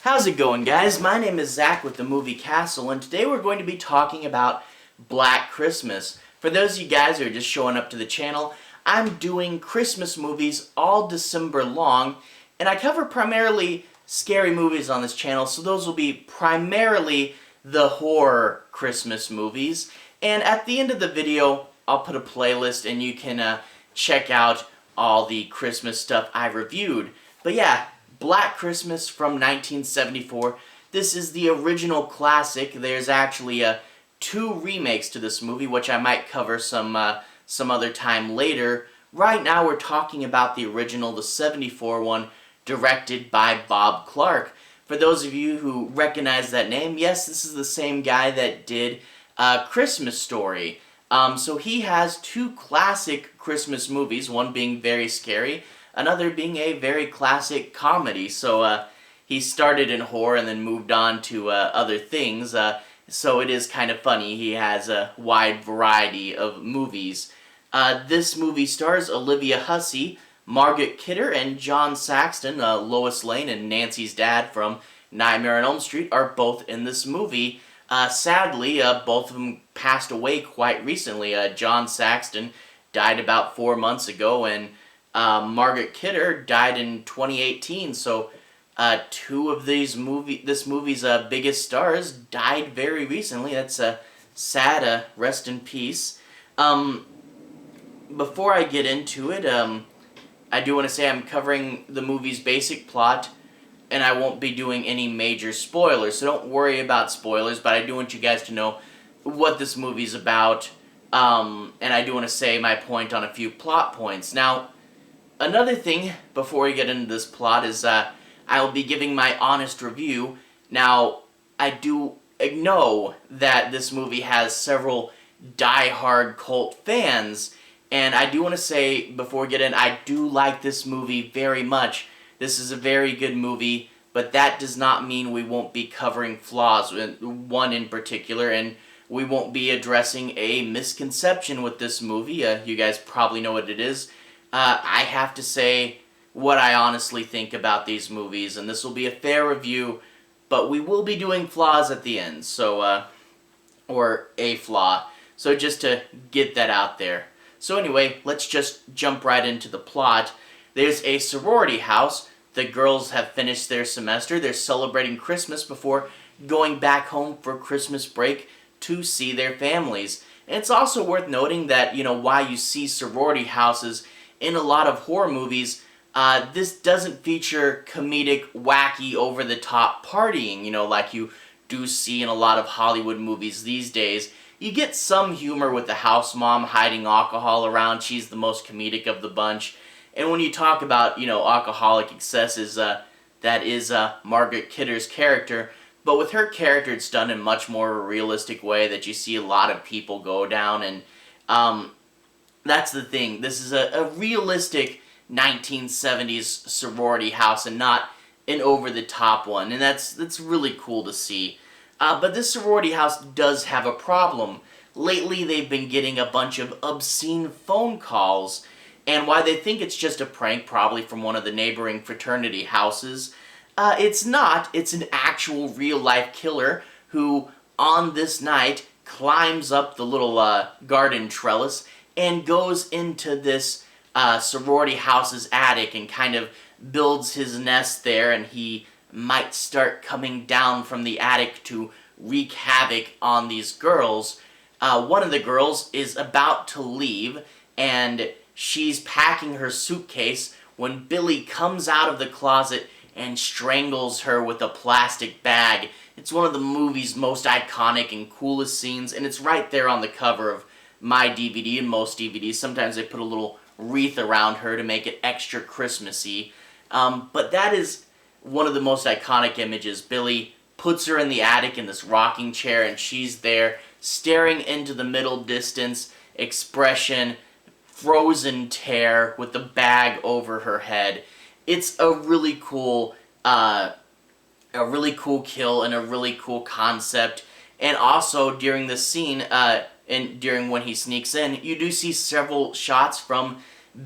How's it going, guys? My name is Zach with the Movie Castle, and today we're going to be talking about Black Christmas. For those of you guys who are just showing up to the channel, I'm doing Christmas movies all December long, and I cover primarily scary movies on this channel, so those will be primarily the horror Christmas movies. And at the end of the video, I'll put a playlist and you can check out all the Christmas stuff I reviewed. But yeah, Black Christmas from 1974. This is the original classic. There's actually two remakes to this movie, which I might cover some other time later. Right now we're talking about the original, the 74 one, directed by Bob Clark. For those of you who recognize that name, yes, this is the same guy that did Christmas Story. So he has two classic Christmas movies, one being very scary, another being a very classic comedy. So he started in horror and then moved on to other things. So it is kind of funny. He has a wide variety of movies. This movie stars Olivia Hussey, Margot Kidder, and John Saxon. Lois Lane and Nancy's dad from Nightmare on Elm Street are both in this movie. Sadly, both of them passed away quite recently. John Saxon died about 4 months ago, and Margot Kidder died in 2018. So two of this movie's biggest stars died very recently. That's sad. Rest in peace. Before I get into it, I do want to say I'm covering the movie's basic plot, and I won't be doing any major spoilers, so don't worry about spoilers, but I do want you guys to know what this movie's about, and I do want to say my point on a few plot points. Now, another thing before we get into this plot is I will be giving my honest review. Now, I do know that this movie has several die-hard cult fans, and I do want to say, before we get in, I do like this movie very much. This is a very good movie, but that does not mean we won't be covering flaws, one in particular, and we won't be addressing a misconception with this movie. You guys probably know what it is. I have to say what I honestly think about these movies, and this will be a fair review, but we will be doing flaws at the end, so, or a flaw. So just to get that out there. So anyway, let's just jump right into the plot. There's a sorority house. The girls have finished their semester. They're celebrating Christmas before going back home for Christmas break to see their families. And it's also worth noting that, why you see sorority houses in a lot of horror movies, this doesn't feature comedic, wacky, over-the-top partying, like you do see in a lot of Hollywood movies these days. You get some humor with the house mom hiding alcohol around. She's the most comedic of the bunch. And when you talk about, alcoholic excesses, that is Margot Kidder's character. But with her character, it's done in much more of a realistic way that you see a lot of people go down. And that's the thing. This is a realistic 1970s sorority house and not an over-the-top one. And that's really cool to see. But this sorority house does have a problem. Lately, they've been getting a bunch of obscene phone calls, and while they think it's just a prank, probably from one of the neighboring fraternity houses, it's not. It's an actual real-life killer who, on this night, climbs up the little garden trellis and goes into this sorority house's attic and kind of builds his nest there, and he might start coming down from the attic to wreak havoc on these girls. One of the girls is about to leave, and she's packing her suitcase when Billy comes out of the closet and strangles her with a plastic bag. It's one of the movie's most iconic and coolest scenes, and it's right there on the cover of my DVD and most DVDs. Sometimes they put a little wreath around her to make it extra Christmassy. But that is one of the most iconic images. Billy puts her in the attic in this rocking chair, and she's there staring into the middle distance, expression, frozen tear with the bag over her head. It's a really cool kill and a really cool concept. And also during this scene, and during when he sneaks in, you do see several shots from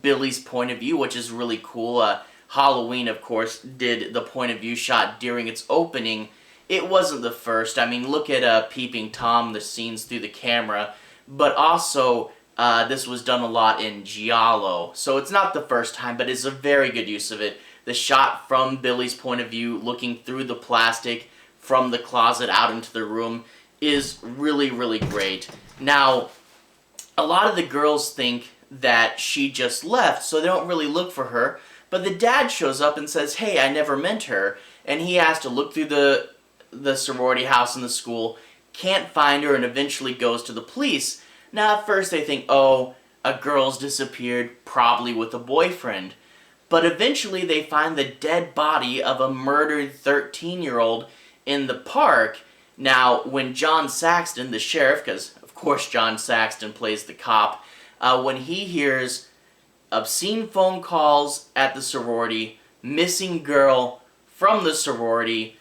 Billy's point of view, which is really cool. Halloween, of course, did the point of view shot during its opening. It wasn't the first. I mean, look at Peeping Tom, the scenes through the camera. But also, this was done a lot in Giallo. So it's not the first time, but it's a very good use of it. The shot from Billy's point of view, looking through the plastic from the closet out into the room, is really, really great. Now, a lot of the girls think that she just left, so they don't really look for her. But the dad shows up and says, hey, I never meant her. And he has to look through the sorority house in the school, can't find her, and eventually goes to the police. Now, at first they think, oh, a girl's disappeared, probably with a boyfriend. But eventually they find the dead body of a murdered 13-year-old in the park. Now, when John Saxon, the sheriff, because of course John Saxon plays the cop, when he hears obscene phone calls at the sorority, missing girl from the sorority,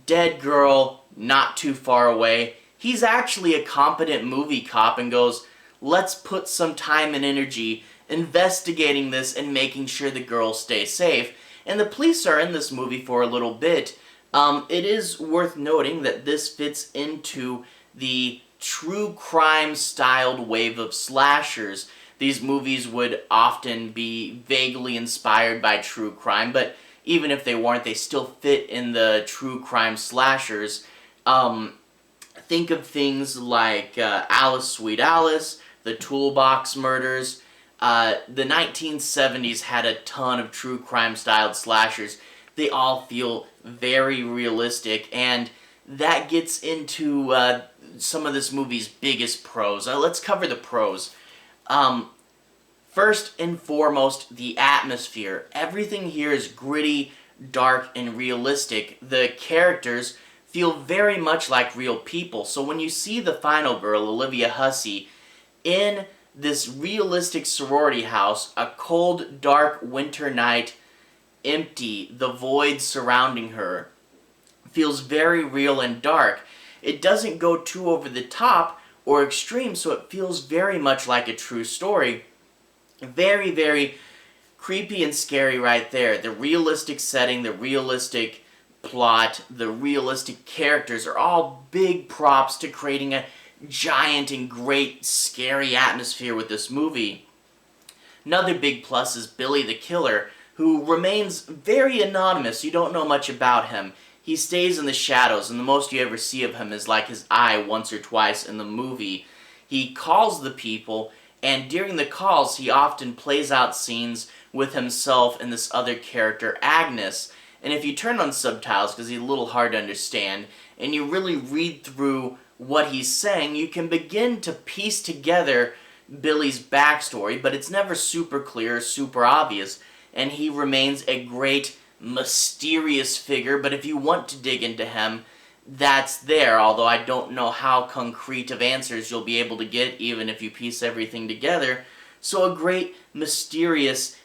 dead girl not too far away, he's actually a competent movie cop and goes, let's put some time and energy investigating this and making sure the girls stay safe. And the police are in this movie for a little bit. It is worth noting that this fits into the true crime styled wave of slashers. These movies would often be vaguely inspired by true crime, but even if they weren't, they still fit in the true crime slashers. Think of things like Alice, Sweet Alice, the Toolbox Murders. The 1970s had a ton of true crime styled slashers. They all feel very realistic, and that gets into some of this movie's biggest pros. Let's cover the pros. First and foremost, the atmosphere. Everything here is gritty, dark, and realistic. The characters feel very much like real people. So when you see the final girl, Olivia Hussey, in this realistic sorority house, a cold, dark winter night, empty, the void surrounding her, feels very real and dark. It doesn't go too over the top or extreme, so it feels very much like a true story. Very, very creepy and scary right there. The realistic setting, the realistic plot, the realistic characters are all big props to creating a giant and great scary atmosphere with this movie. Another big plus is Billy the Killer, who remains very anonymous. You don't know much about him. He stays in the shadows, and the most you ever see of him is like his eye once or twice in the movie. He calls the people, and during the calls he often plays out scenes with himself and this other character, Agnes. And if you turn on subtitles, because he's a little hard to understand, and you really read through what he's saying, you can begin to piece together Billy's backstory, but it's never super clear, super obvious, and he remains a great, mysterious figure. But if you want to dig into him, that's there, although I don't know how concrete of answers you'll be able to get, even if you piece everything together. So a great, mysterious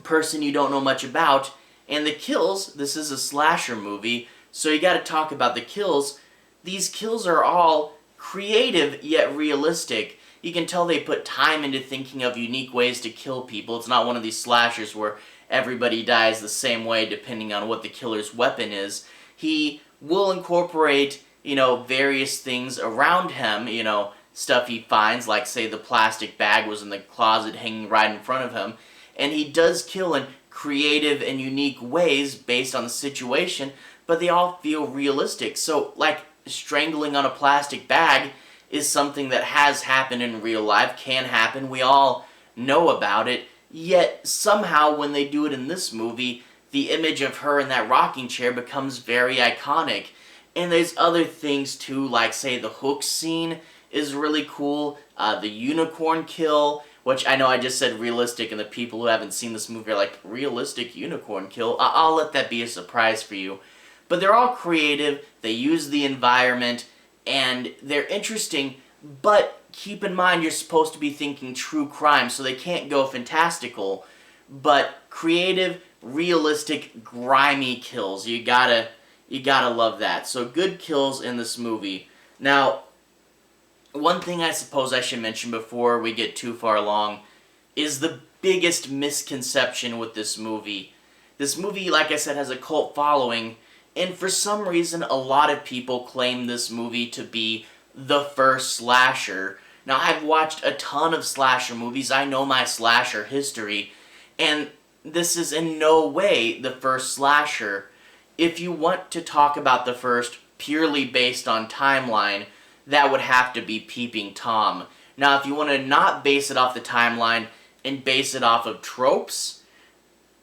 person you don't know much about. And the kills, this is a slasher movie, so you gotta talk about the kills. These kills are all creative, yet realistic. You can tell they put time into thinking of unique ways to kill people. It's not one of these slashers where everybody dies the same way depending on what the killer's weapon is. He will incorporate, various things around him, stuff he finds, like say the plastic bag was in the closet hanging right in front of him. And he does kill in creative and unique ways based on the situation, but they all feel realistic. So, like, strangling on a plastic bag is something that has happened in real life, can happen, we all know about it, yet somehow when they do it in this movie, the image of her in that rocking chair becomes very iconic. And there's other things too, like say the hook scene is really cool, the unicorn kill, which I know I just said realistic, and the people who haven't seen this movie are like, realistic unicorn kill? I'll let that be a surprise for you. But they're all creative, they use the environment, and they're interesting, but keep in mind you're supposed to be thinking true crime, so they can't go fantastical, but creative, realistic, grimy kills. You gotta love that. So good kills in this movie. Now, one thing I suppose I should mention before we get too far along is the biggest misconception with this movie. This movie, like I said, has a cult following, and for some reason, a lot of people claim this movie to be the first slasher. Now, I've watched a ton of slasher movies. I know my slasher history, and this is in no way the first slasher. If you want to talk about the first purely based on timeline, that would have to be Peeping Tom. Now, if you want to not base it off the timeline and base it off of tropes,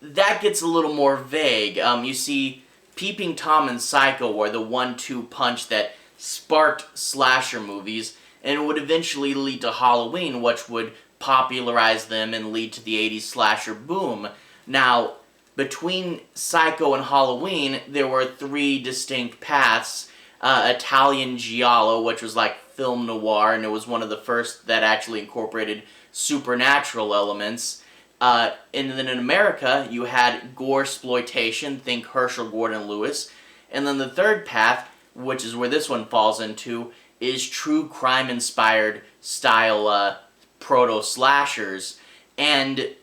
that gets a little more vague. You see, Peeping Tom and Psycho were the 1-2 punch that sparked slasher movies, and it would eventually lead to Halloween, which would popularize them and lead to the 80s slasher boom. Now, between Psycho and Halloween, there were 3 distinct paths. Italian giallo, which was like film noir, and it was one of the first that actually incorporated supernatural elements. And then in America, you had gore-sploitation, think Herschel Gordon Lewis. And then the third path, which is where this one falls into, is true crime-inspired style proto-slashers. And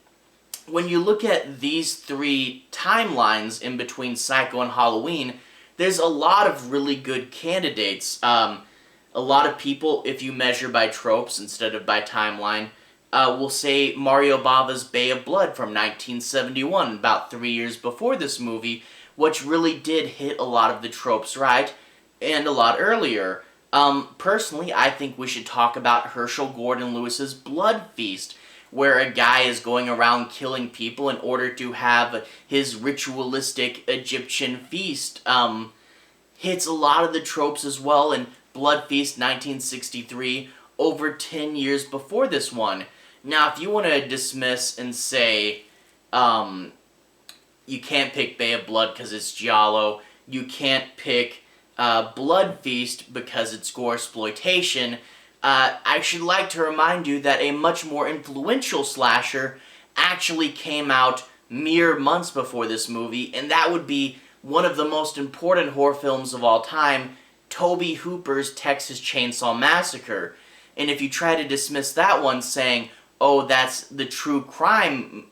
when you look at these 3 timelines in between Psycho and Halloween, there's a lot of really good candidates. A lot of people, if you measure by tropes instead of by timeline, will say Mario Bava's Bay of Blood from 1971, about 3 years before this movie, which really did hit a lot of the tropes right, and a lot earlier. Personally, I think we should talk about Herschel Gordon Lewis's Blood Feast, where a guy is going around killing people in order to have his ritualistic Egyptian feast. Hits a lot of the tropes as well in Blood Feast 1963, over 10 years before this one. Now, if you want to dismiss and say, you can't pick Bay of Blood because it's giallo, you can't pick Blood Feast because it's gore-sploitation, I should like to remind you that a much more influential slasher actually came out mere months before this movie, and that would be one of the most important horror films of all time, Tobe Hooper's Texas Chainsaw Massacre. And if you try to dismiss that one saying, oh, that's the true crime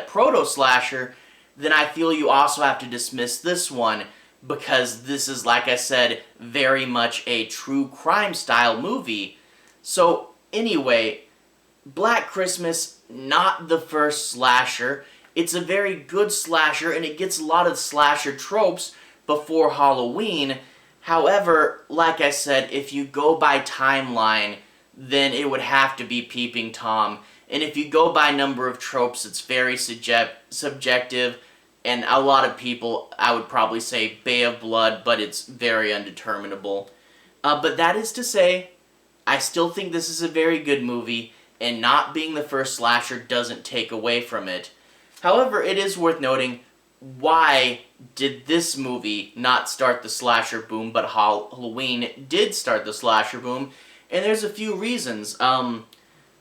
proto-slasher, then I feel you also have to dismiss this one, because this is, like I said, very much a true crime style movie. So, anyway, Black Christmas, not the first slasher. It's a very good slasher, and it gets a lot of slasher tropes before Halloween. However, like I said, if you go by timeline, then it would have to be Peeping Tom. And if you go by number of tropes, it's very subjective, and a lot of people, I would probably say Bay of Blood, but it's very undeterminable. But that is to say, I still think this is a very good movie, and not being the first slasher doesn't take away from it. However, it is worth noting, why did this movie not start the slasher boom, but Halloween did start the slasher boom? And there's a few reasons.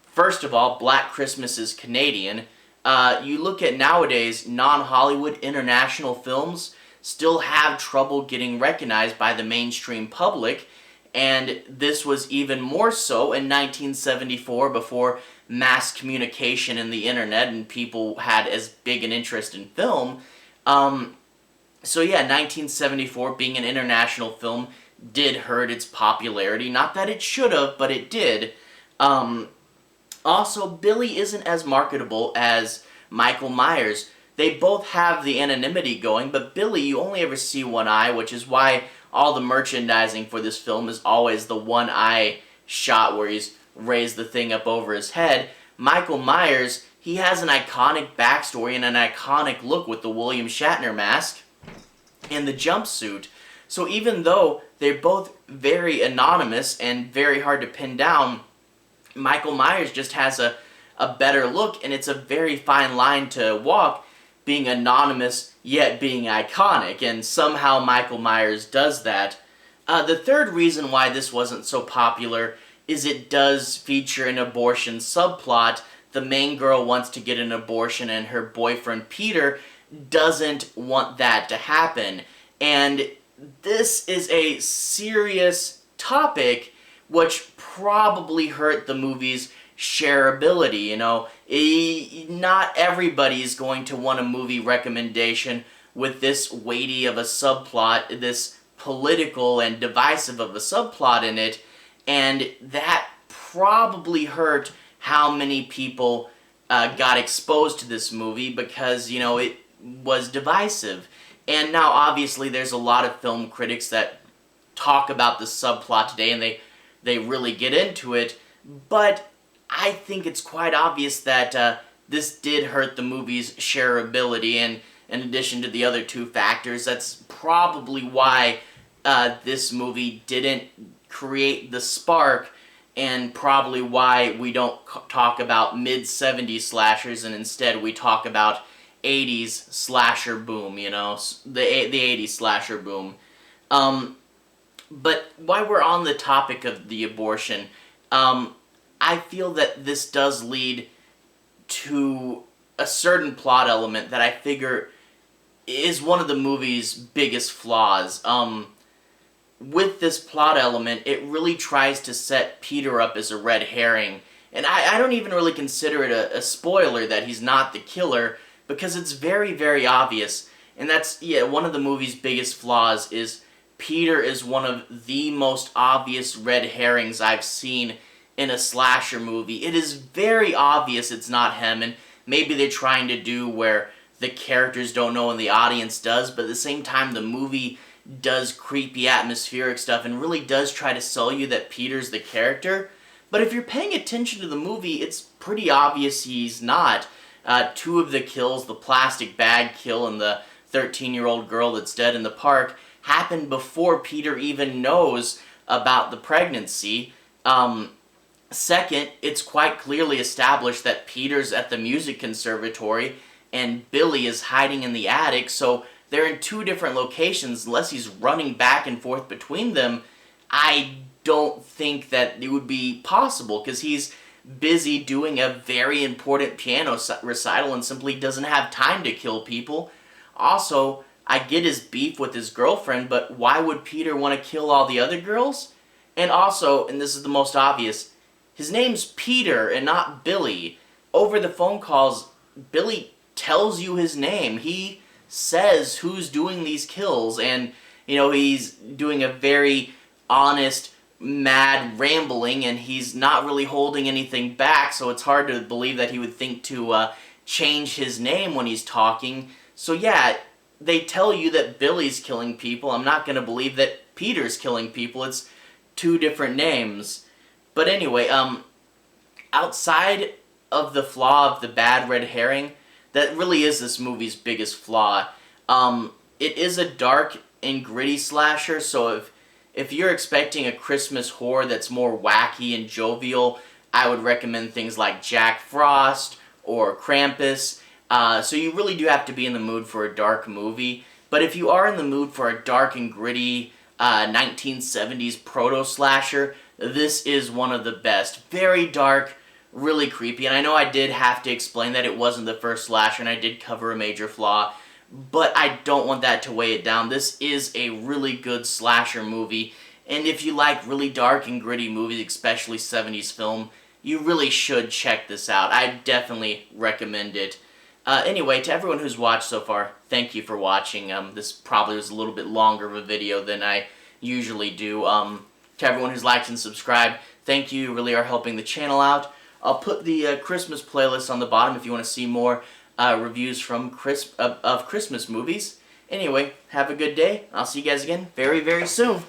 First of all, Black Christmas is Canadian. You look at nowadays, non-Hollywood international films still have trouble getting recognized by the mainstream public, and this was even more so in 1974, before mass communication and the internet and people had as big an interest in film. So yeah, 1974 being an international film did hurt its popularity. Not that it should have, but it did. Also, Billy isn't as marketable as Michael Myers. They both have the anonymity going, but Billy, you only ever see one eye, which is why all the merchandising for this film is always the one eye shot where he's raised the thing up over his head. Michael Myers, he has an iconic backstory and an iconic look with the William Shatner mask and the jumpsuit. So even though they're both very anonymous and very hard to pin down, Michael Myers just has a better look, and it's a very fine line to walk, being anonymous yet being iconic, and somehow Michael Myers does that. The third reason why this wasn't so popular is it does feature an abortion subplot. The main girl wants to get an abortion, and her boyfriend Peter doesn't want that to happen. And this is a serious topic which probably hurt the movie's shareability. You know, Not everybody is going to want a movie recommendation with this weighty of a subplot, this political and divisive of a subplot in it, and that probably hurt how many people got exposed to this movie because, you know, it was divisive. And now, obviously, there's a lot of film critics that talk about the subplot today, and they really get into it, but I think it's quite obvious that this did hurt the movie's shareability, and in addition to the other two factors, that's probably why this movie didn't create the spark, and probably why we don't talk about mid-70s slashers, and instead we talk about 80s slasher boom, you know, the 80s slasher boom. But while we're on the topic of the abortion, I feel that this does lead to a certain plot element that I figure is one of the movie's biggest flaws. With this plot element, it really tries to set Peter up as a red herring. And I don't even really consider it a spoiler that he's not the killer, because it's very, very obvious. And that's, yeah, one of the movie's biggest flaws is Peter is one of the most obvious red herrings I've seen in a slasher movie. It is very obvious it's not him, and maybe they're trying to do where the characters don't know and the audience does, but at the same time the movie does creepy atmospheric stuff and really does try to sell you that Peter's the character. But if you're paying attention to the movie, it's pretty obvious he's not. Two of the kills, the plastic bag kill and the 13-year-old girl that's dead in the park, happened before Peter even knows about the pregnancy. Second, it's quite clearly established that Peter's at the music conservatory and Billy is hiding in the attic, so they're in two different locations. Unless he's running back and forth between them, I don't think that it would be possible, because he's busy doing a very important piano recital and simply doesn't have time to kill people. Also, I get his beef with his girlfriend, but why would Peter want to kill all the other girls? And also, and this is the most obvious, his name's Peter and not Billy. Over the phone calls, Billy tells you his name. He says who's doing these kills, and, you know, he's doing a very honest, mad rambling, and he's not really holding anything back, so it's hard to believe that he would think to change his name when he's talking. So yeah, they tell you that Billy's killing people. I'm not going to believe that Peter's killing people. It's two different names. But anyway, outside of the flaw of the bad red herring, that really is this movie's biggest flaw. It is a dark and gritty slasher, so if you're expecting a Christmas horror that's more wacky and jovial, I would recommend things like Jack Frost or Krampus. So you really do have to be in the mood for a dark movie. But if you are in the mood for a dark and gritty 1970s proto-slasher, this is one of the best. Very dark, really creepy. And I know I did have to explain that it wasn't the first slasher, and I did cover a major flaw, but I don't want that to weigh it down. This is a really good slasher movie, and if you like really dark and gritty movies, especially 70s film, you really should check this out. I definitely recommend it. Anyway, to everyone who's watched so far, thank you for watching. This probably was a little bit longer of a video than I usually do. To everyone who's liked and subscribed, thank you. You really are helping the channel out. I'll put the Christmas playlist on the bottom if you want to see more reviews from of Christmas movies. Anyway, have a good day. I'll see you guys again very, very soon.